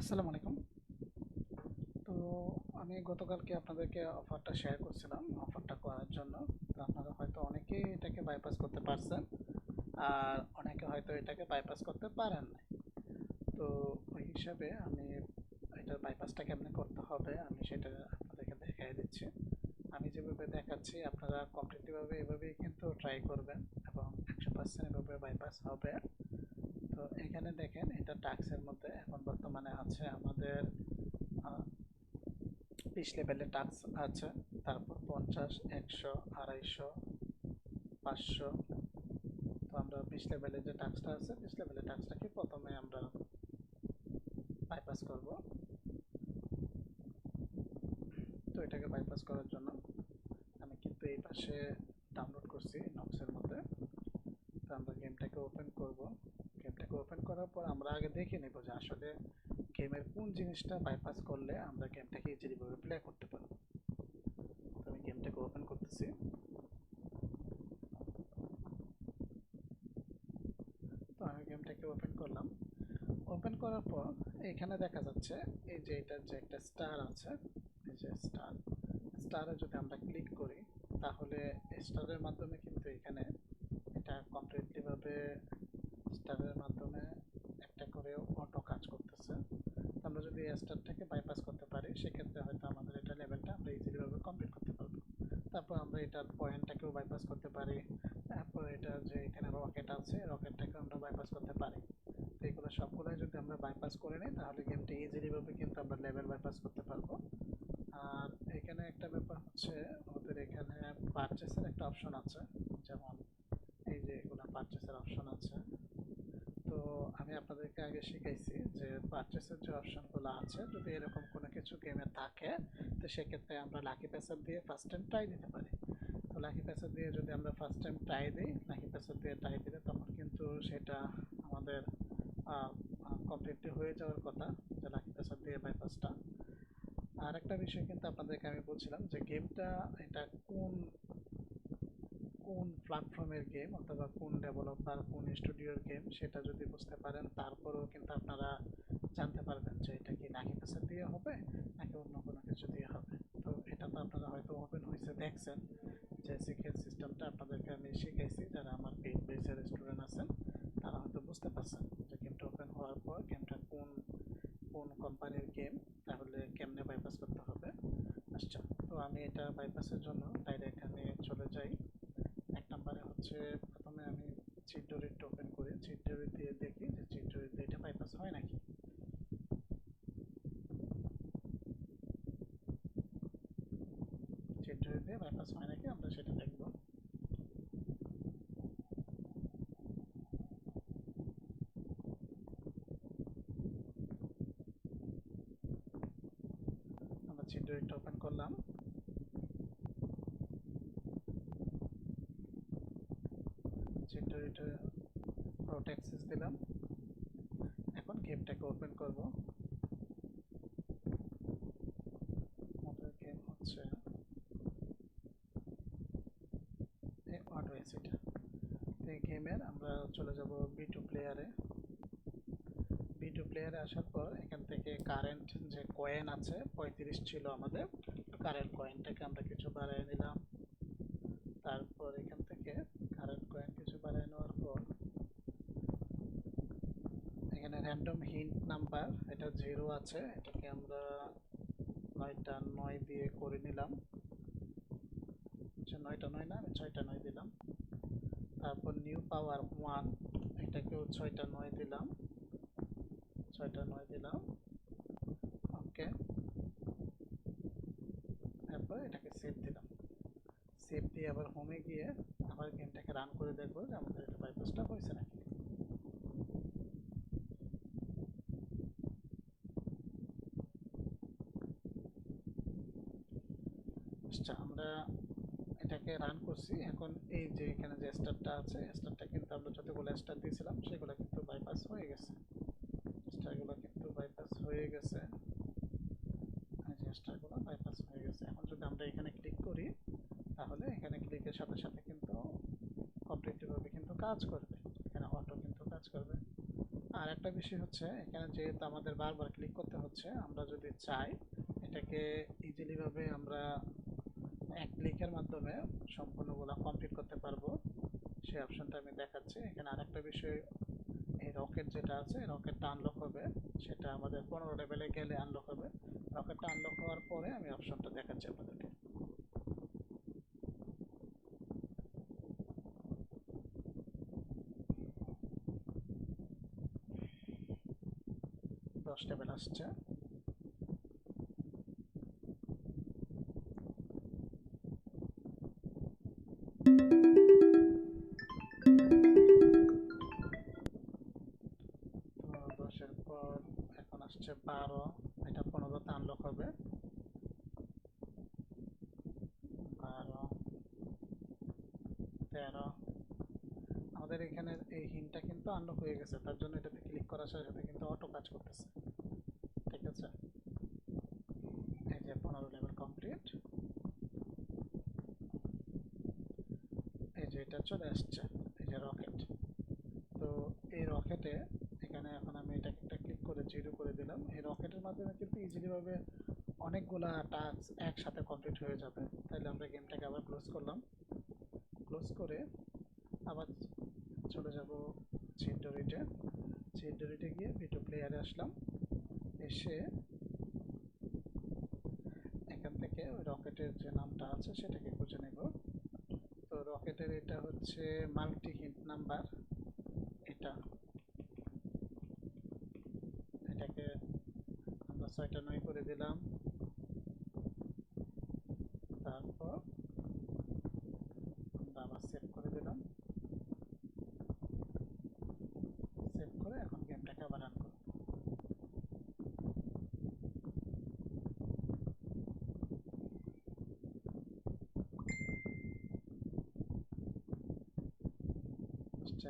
আসসালামু আলাইকুম। তো আমি গতকালকে আপনাদেরকে অফারটা শেয়ার করছিলাম, অফারটা করার জন্য। তো আপনারা হয়তো অনেকেই এটাকে বাইপাস করতে পারছেন, আর অনেকে হয়তো এটাকে বাইপাস করতে পারেন নাই। তো ওই হিসাবে আমি এটার বাইপাসটা কেমনে করতে হবে আমি সেটা আপনাদেরকে দেখাই দিচ্ছি। আমি যেভাবে দেখাচ্ছি আপনারা কমপ্লিটলিভাবে এভাবেই কিন্তু ট্রাই করবেন এবং 100% এভাবে বাইপাস হবে। তো এখানে দেখেন এটা টাস্কের মধ্যে এখন বর্তমানে আছে আমাদের 20 লেভেলের টাস্ক আছে, তারপর 50, 100, 250, 500। তো আমরা 20 লেভেলের যে টাস্কটা আছে, 20 লেভেলের টাস্কটাকে প্রথমে আমরা বাইপাস করব। তো এটাকে বাইপাস করার জন্য আমি কিন্তু এই পাশে ডাউনলোড করছি নক্সের মধ্যে। তো আমরা গেমটাকে ওপেন করব। গেমটাকে ওপেন করার পর আমরা আগে দেখে নেব যে আসলে গেমের কোন জিনিসটা বাইপাস করলে আমরা গেমটাকে ইজিলিভাবে প্লে করতে পারবো। তো আমি গেমটাকে ওপেন করতেছি। তো আমি গেমটাকে ওপেন করলাম। ওপেন করার পর এখানে দেখা যাচ্ছে এই যে এটার যে একটা স্টার আছে, এই যে স্টারে যদি আমরা ক্লিক করি তাহলে স্টারের মাধ্যমে কিন্তু এখানে এটা কমপ্লিটলি ভাবে স্টারের মাধ্যমে একটা করে অটো কাজ করতেছে। তো আমরা যদি স্টারটাকে বাইপাস করতে পারি সেক্ষেত্রে হয়তো আমাদের এটা লেভেলটা আমরা ইজিলি ভাবে কমপ্লিট করতে পারবো। তারপর আমরা এটার পয়েন্টটাকেও বাইপাস করতে পারি। তারপর এটা যে এখানে রকেট আছে, রকেটটাকে আমরা বাইপাস করতে পারি। তো এগুলো সবগুলোই যদি আমরা বাইপাস করে নিই তাহলে গেমটা ইজিলি ভাবে কিন্তু আমরা লেভেল বাইপাস করতে পারবো। আর এখানে একটা ব্যাপার হচ্ছে ওদের এখানে পারচেসের একটা অপশন আছে, যেমন এই যে এগুলো পারচেসের অপশন আছে। তো আমি আপনাদেরকে আগে শিখাইছি যে পারচেসের যে অপশনগুলো আছে যদি এরকম কোনো কিছু গেমে থাকে তো সেক্ষেত্রে আমরা লাকি প্যাসার দিয়ে ফার্স্ট টাইম ট্রাই দিতে পারি। তো লাকি প্যাসার দিয়ে যদি আমরা ফার্স্ট টাইম ট্রাই দিই, লাকি প্যাসার দিয়ে ট্রাই দিলে তখন কিন্তু সেটা আমাদের কমপ্লিটলি হয়ে যাওয়ার কথা, যে লাকি প্যাসার দিয়ে বাইপাসটা। আর একটা বিষয় কিন্তু আপনাদেরকে আমি বলছিলাম যে গেমটা এটা কোন কোন প্ল্যাটফর্মের গেম অথবা কোন ডেভেলপার কোন স্টুডিওর গেম সেটা যদি বুঝতে পারেন তারপরেও কিন্তু আপনারা জানতে পারবেন যে এটা কি লাকি প্যাসার দিয়ে হবে নাকি অন্য কোনো কিছু দিয়ে হবে। তো এটা তো আপনারা হয়তো ওপেন হয়েছে দেখছেন, যে সিকেল সিস্টেমটা আপনাদেরকে আমি শিখাইছি, যারা আমার পেইড বেসের স্টুডেন্ট আছেন তারা হয়তো বুঝতে পারছেন যে গেমটা ওপেন হওয়ার পর গেমটা কোন কোন কোম্পানির গেম, তাহলে কেমনে বাইপাস করতে হবে। আচ্ছা, তো আমি এটা বাইপাসের জন্য ডাইরেক্ট আমি চলে যাই। এক নম্বরে হচ্ছে প্রথমে আমি চিটডরিট ওপেন করি, চিটডরিট দিয়ে দেখি যে চিটডরিট দিয়ে এটা বাইপাস হয় নাকি। চিটডরিট দিয়ে বাইপাস হয় নাকি আমরা সেটা দেখব। আমরা চিটডরিট ওপেন করলাম। চিটডরিট রোট অ্যাক্সেস দিলাম। এখন গেমটাকে ওপেন করব। আমাদের গেম হচ্ছে এই অটোএস, এটা এই গেমের আমরা চলে যাব বি2 প্লেয়ারে। বি2 প্লেয়ারে আসার পর এখান থেকে কারেন্ট যে কয়েন আছে 35 ছিল আমাদের, কারেন্ট কয়েনটাকে আমরা কিছু বাড়ায় নিলাম। তারপর এখান থেকে কারেন্ট কয়েন কিছু বাড়ায় নেওয়ার পর এখানে র্যান্ডম হিন্ট নাম্বার এটা 0 আছে, এটাকে আমরা 9টা 9 দিয়ে করে নিলাম। আচ্ছা, 9টা 9 না, আমি 6টা 9 দিলাম। তারপর নিউ পাওয়ার 1, এটাকেও 6টা 9 দিলাম, 6টা 9 দিলাম। ওকে, তারপর এটাকে সেভ দিলাম। সেভ দিয়ে আবার হোমে গিয়ে আবার গেমটাকে রান করে দেখবো যে আমাদের এটা বাইপাসটা হয়েছে নাকি। আচ্ছা, আমরা এটাকে রান করছি। এখন এই যে এখানে যে স্টারটা আছে, স্টারটা কিন্তু আমরা যতগুলো স্টার দিয়েছিলাম সেগুলো কিন্তু বাইপাস হয়ে গেছে। স্টারগুলো কিন্তু বাইপাস হয়ে গেছে, এই যে স্টারগুলো বাইপাস হয়ে গেছে। এখন যদি আমরা এখানে ক্লিক করি তাহলে এখানে ক্লিকের সাথে সাথে কিন্তু কমপ্লিটলি ভাবে কিন্তু কাজ করবে, এখানে অটো কিন্তু কাজ করবে। আর আর একটা বিষয় হচ্ছে এখানে যেহেতু আমাদের বারবার ক্লিক করতে হচ্ছে, আমরা যদি চাই এটাকে ইজিলি ভাবে আমরা এক ক্লিকের মাধ্যমে সম্পূর্ণগুলো কমপ্লিট করতে পারবো। সেই অপশনটা আমি দেখাচ্ছি। এখানে আরেকটা বিষয়, এই রকেট যেটা আছে রকেটটা আনলক হবে, সেটা আমাদের 15 লেভেলে গেলে আনলক হবে। রকেটটা আনলক হওয়ার পরে আমি অপশনটা দেখাচ্ছি আপনাদেরকে। 10 লেভেল আসছে। তো 10-এর পর এখন আসছে 12, এটা 15তে আনলক হবে। 12, 13। আমাদের এখানে এই হিনটা কিন্তু আনলক হয়ে গেছে, তার জন্য এটাতে ক্লিক করার সাথে সাথে কিন্তু অটো কাজ করতেছে। ঠিক আছে, এই যে 15 লেভেল কমপ্লিট। এই যে এটা চলে আসছে, এই যে রকেট। তো এই রকেটে এখানে এখন আমি এটাকে একটা ক্লিক করে জিরো করে দিলাম। এই রকেটের মাধ্যমে কিন্তু ইজিলি ভাবে অনেকগুলা টাস্ক একসাথে কমপ্লিট হয়ে যাবে। তাহলে আমরা গেমটাকে আবার ক্লোজ করলাম। ক্লোজ করে আবার চলে যাব চিন্ডোরিটে। চিন্ডোরিটে গিয়ে ভিডিও প্লেয়ারে আসলাম। এসে এখান থেকে ওই রকেটের যে নামটা আছে সেটাকে খুঁজে নেব। তো রকেটের এটা হচ্ছে মাল্টি হিন্ট নাম্বার, এটা এটাকে আমরা 6টা 9 করে দিলাম। তারপর আমরা আবার সেভ করে দিলাম। সেভ করে এখন গেমটাকে আবার রান করব।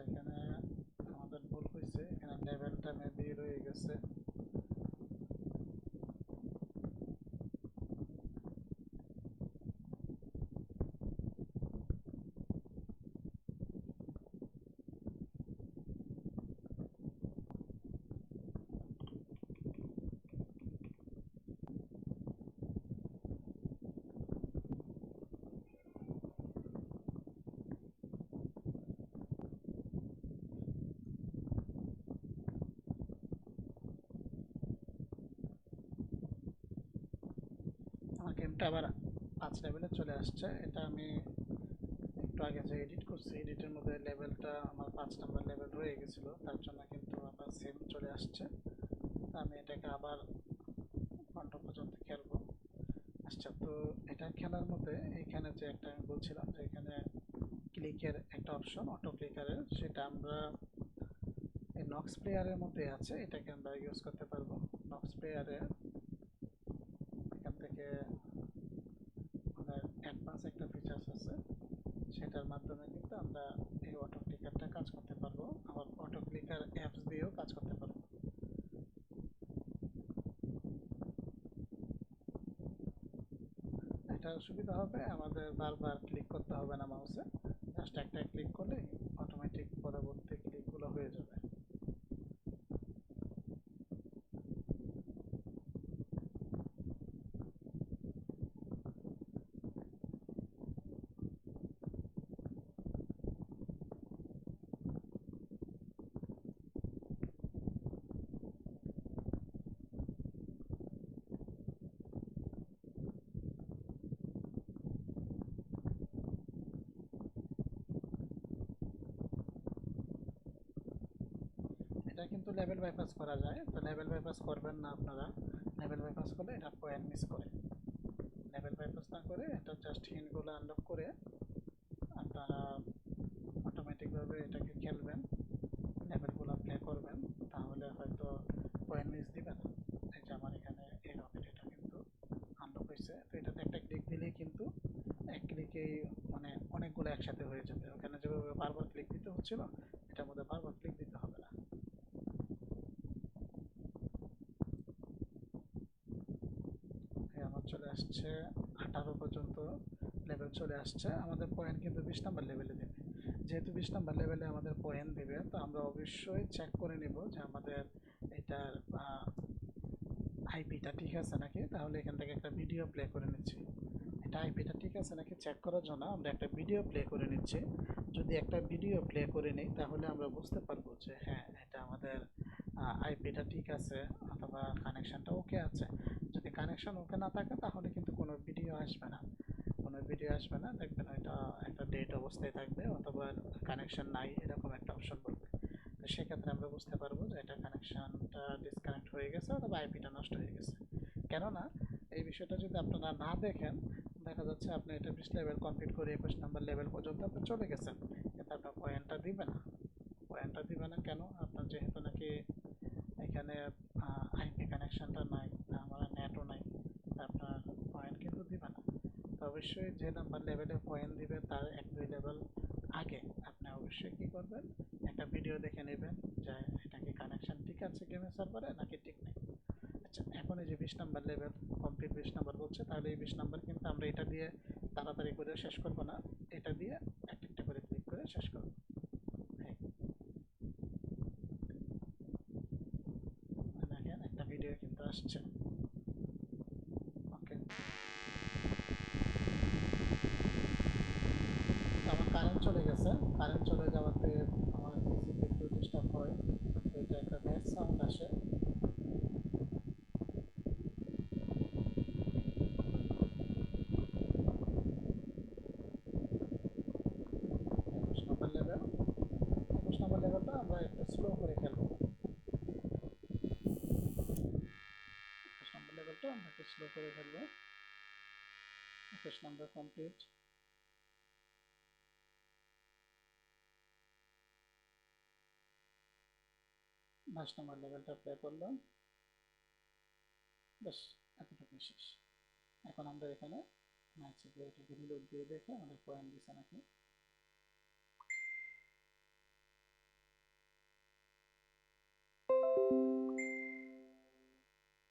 এখানে আমাদের ভুল হয়েছে, এখানে লেভেলটা মেবি রয়ে গেছে। আমার গেমটা আবার 5 লেভেলে চলে আসছে। এটা আমি একটু আগে যে এডিট করছি, এডিটের মধ্যে লেভেলটা আমার 5 নাম্বার লেভেল রয়ে গেছিলো, তার জন্য কিন্তু আবার সেম চলে আসছে। আমি এটাকে আবার ঘন্টা পর্যন্ত খেলবো। আচ্ছা, তো এটা খেলার মধ্যে এইখানে যে একটা আমি বলছিলাম যে এখানে ক্লিকের একটা অপশন অটো ক্লিকারের, সেটা আমরা এই নক্স প্লেয়ারের মধ্যে আছে, এটাকে আমরা ইউজ করতে পারবো। নক্স প্লেয়ারে এখান থেকে আমাদের অ্যাডভান্স একটা ফিচার্স আছে, সেটার মাধ্যমে কিন্তু আমরা এই অটো ক্লিকারটা কাজ করতে পারবো। আবার অটো ক্লিকার অ্যাপস দিয়েও কাজ করতে পারবো। এটার সুবিধা হবে আমাদের বারবার ক্লিক করতে হবে না মাউসে, জাস্ট একটা ক্লিক করলে অটোমেটিক পরবর্তী ক্লিকগুলো হয়ে যাবে। এটা কিন্তু লেভেল বাইপাস করা যায়, তো লেভেল বাইপাস করবেন না আপনারা। লেভেল বাইপাস করলে এটা পয়েন্ট মিস করে। লেভেল বাইপাস না করে এটা জাস্ট হিনগুলো আনলক করে আপনারা অটোমেটিকভাবে এটাকে খেলবেন, লেভেলগুলো প্লে করবেন, তাহলে হয়তো পয়েন্ট মিস দিবেন। এই যে আমার এখানে এই রকেট এটা কিন্তু আনলক হয়েছে। তো এটাতে একটা ক্লিক দিলেই কিন্তু এক ক্লিকেই মানে অনেকগুলো একসাথে হয়ে যাবে। ওখানে যেভাবে বারবার ক্লিক দিতে হচ্ছিল, এটার মধ্যে বারবার ক্লিক দিতে হবে না। আমার চলে আসছে 18 পর্যন্ত লেভেল চলে আসছে। আমাদের পয়েন্ট কিন্তু 20 নাম্বার লেভেলে দেবে। যেহেতু 20 নাম্বার লেভেলে আমাদের পয়েন্ট দেবে, তো আমরা অবশ্যই চেক করে নিব যে আমাদের এটার আইপিটা ঠিক আছে নাকি। তাহলে এখান থেকে একটা ভিডিও প্লে করে নিচ্ছি। এটা আইপিটা ঠিক আছে নাকি চেক করার জন্য আমরা একটা ভিডিও প্লে করে নিচ্ছি। যদি একটা ভিডিও প্লে করে নিই তাহলে আমরা বুঝতে পারবো যে হ্যাঁ, এটা আমাদের আইপিটা ঠিক আছে অথবা কানেকশনটা ওকে আছে। যদি কানেকশন ওকে না থাকে তাহলে কিন্তু কোনো ভিডিও আসবে না, দেখবেন ওইটা একটা ডেট অবস্থায় থাকবে অথবা কানেকশন নাই এরকম একটা অপশন বলবে। তো সেক্ষেত্রে আমরা বুঝতে পারবো যে এটা কানেকশনটা ডিসকানেক্ট হয়ে গেছে অথবা আইপিটা নষ্ট হয়ে গেছে। কেননা এই বিষয়টা যদি আপনারা না দেখেন, দেখা যাচ্ছে আপনি এটা 20 লেভেল কমপ্লিট করে 21 নাম্বার লেভেল পর্যন্ত আপনি চলে গেছেন, কিন্তু আপনার পয়েন্টটা দিবে না কেন? আপনার যেহেতু নাকি এখানে আইপি কানেকশনটা নাই, আমার নেটও নাই, আপনার পয়েন্ট কিন্তু দিবে না। তো অবশ্যই যে নাম্বার লেভেলে পয়েন্ট দিবে তার 1-2 লেভেল আগে আপনি অবশ্যই কি করবেন, একটা ভিডিও দেখে নেবেন যে এটা কি কানেকশন ঠিক আছে গেমের সার্ভারে নাকি ঠিক নেই। আচ্ছা, এখন এই যে 20 নাম্বার লেভেল কমপ্লিট 20 নাম্বার বলছে, তাহলে এই 20 নাম্বার কিন্তু আমরা এটা দিয়ে তাড়াতাড়ি করে শেষ করব না, এটা দিয়ে একটা একটা করে ক্লিক করে শেষ করব। দেখেন একটা ভিডিও কিন্তু আসছে। ওকে, আমার কারেন্ট চলে গেছে। কারেন্ট চলে যাওয়াতে আমার পিসিতে একটু ডিস্টার্ব হয়, তো এটা একটা ব্যাড সাউন্ড আসে। 21 নাম্বার লেভেলটা আমরা একটু স্লো করে খেলবো। 21 নাম্বার লেভেলটা আমরা একটু স্লো করে খেলবো। 21 নাম্বার কমপ্লিট। 22 নাম্বার লেভেলটা প্লে করলাম। বেশ, এতটুকুই শেষ। এখন আমরা এখানে ম্যাচে গিয়ে এটাকে রিলোড দিয়ে দেখে আমাদের পয়েন্ট দিছে নাকি।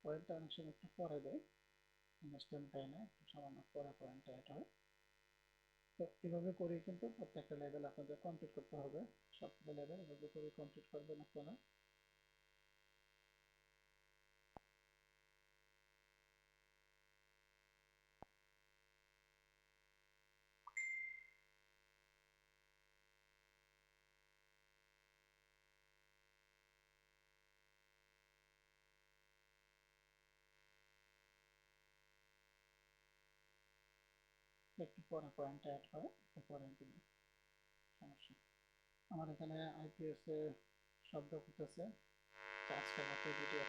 পয়েন্টটা অনেক সময় একটু পরে দেয়, ইনস্ট্যান্ট দেয় না, একটু সামান্য পরে পয়েন্টটা অ্যাড হয়। তো এভাবে করেই কিন্তু প্রত্যেকটা লেভেল আপনাদের কমপ্লিট করতে হবে। সবগুলো লেভেল এভাবে করে কমপ্লিট করবেন আপনারা। একটু পরে পয়েন্টটা অ্যাড হয়, একটু পরে দিলে সমস্যা। আমার এখানে আইপিএস এর শব্দ করতেছে। আজকের মতো ভিডিও